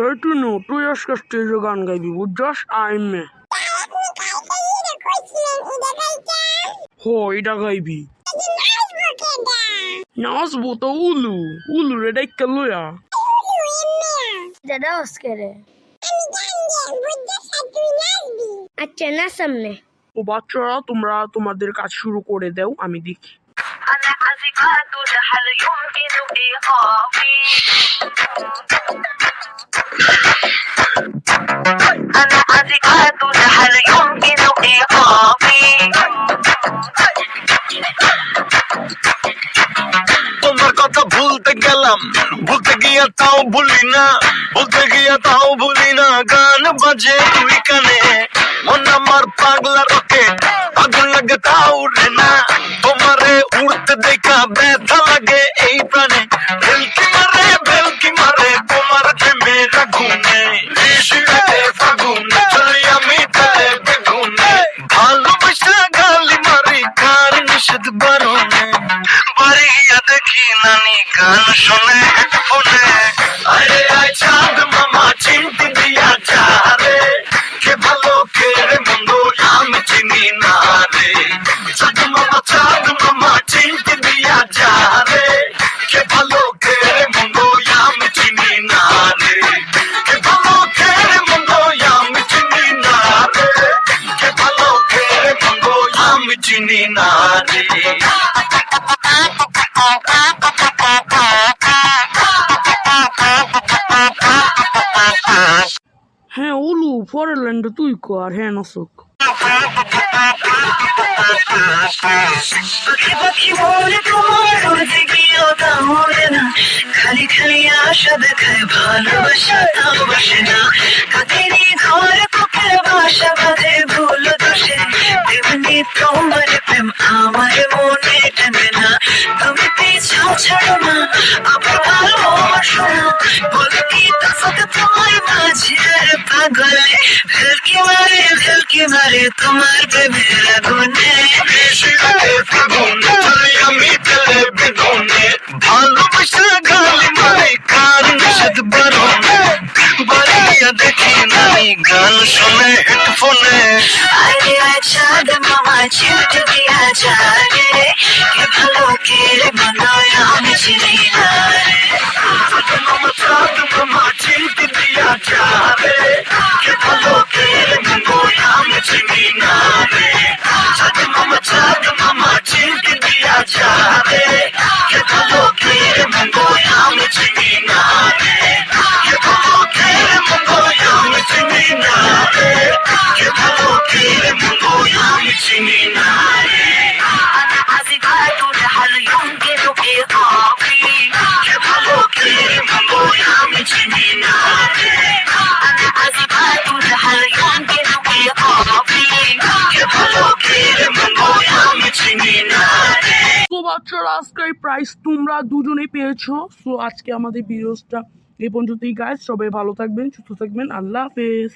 এই টুনু, তুই আজকে স্টেজে গান গাইবি বুঝছস? আইমে এটা গাইবি। নাচবো তো উলু রে ডাইক্কা লইয়া। আচ্ছা না সামনে ও বাচ্চারা, তোমরা তোমাদের কাজ শুরু করে দাও, আমি দেখি। أنا أعتقد هل يمكن إيقافي أنا أعتقد هل يمكن إيقافي তোমার কথা ভুলতে গেলাম, ভুলতে গিয়া তাও ভুলি না, গান বাজে তুই কানে, মন আমার পাগলা রকেট, আগুন লাগে তাও রে না, তোমারে উড়তে দেখা ব্যথা লাগে এই প্রাণে, ভেলকি মারে তোমার প্রেমে রাগুনে, ফাগুনে চলি আমি তালে বেগুনে, ভালোবাসা গালি মারি কার নিষেধ বারণে, বাড়ি গিয়া দেখি নানি গান শোনে হেডফোনে, আরে আয় চাঁদ মামা চিমটি দিয়া যা রে, কে ভালো কে রে মন্দ আমি চিনি না রে, চাঁদ মামা চিমটি দিয়া যা রে, কে ভালো কে রে মন্দ আমি চিনি না রে, কে ভালো কে রে মন্দ আমি চিনি না রে, কে ভালো কে রে মন্দ আমি চিনি না রে। হ্যাঁ উলু, পরের লাইনটা তুই কর। হ্যাঁ নাচক। পাখি পাখি বলে তোমার উড়তে গিয়েও তা মরে না, খালি খালি আশা দেখায় ভালোবাসা তাও বাসে না, কাকেরই ঘর বুকে বাসা বাঁধে ভুল দোষে, তেমনি তোমার প্রেম আমার মনে টানে না, তুমি পিছাও ছাড়ো না আবার ভালোবাসো না, বলো কি তফাৎ তোমার মাঝে আর পাগলে, ভেলকি মারে তোমার প্রেমের আগুনে, আমি তেলে বেগুনে, ভালোবাসা গালি মারে কার নিষেধ বারণে, বাড়ি গিয়া দেখি নানি গান শোনে হেডফোনে, আরে আয় চাঁদ মামা চিমটি দিয়া যা রে, কে ভালো কে রে মন্দ আমি চিনি না রে, চাঁদ মামা চিমটি দিয়া যা রে, কে ভালো কে রে মন্দ আমি চিনি না রে, চাঁদ মামা চিমটি দিয়া যা রে, কে ভালো কে রে মন্দ আমি চিনি না রে, কে ভালো কে রে মন্দ আমি চিনি না রে, কে ভালো কে রে মন্দ আমি চিনি না রে। أنا أعتقد هل يمكن إيقافي কে ভালো কে রে মন্দ আমি চিনি না রে, أنا أعتقد هل يمكن إيقافي কে ভালো কে রে মন্দ আমি চিনি না রে। তো বাচ্চারা, আজকে এই প্রাইস তোমরা দুজনেই পেয়েছো। সো আজকে আমাদের ভিডিওটা এই পর্যন্তই গাইস। সবাই ভালো থাকবেন, সুস্থ থাকবেন। আল্লাহ হাফেজ।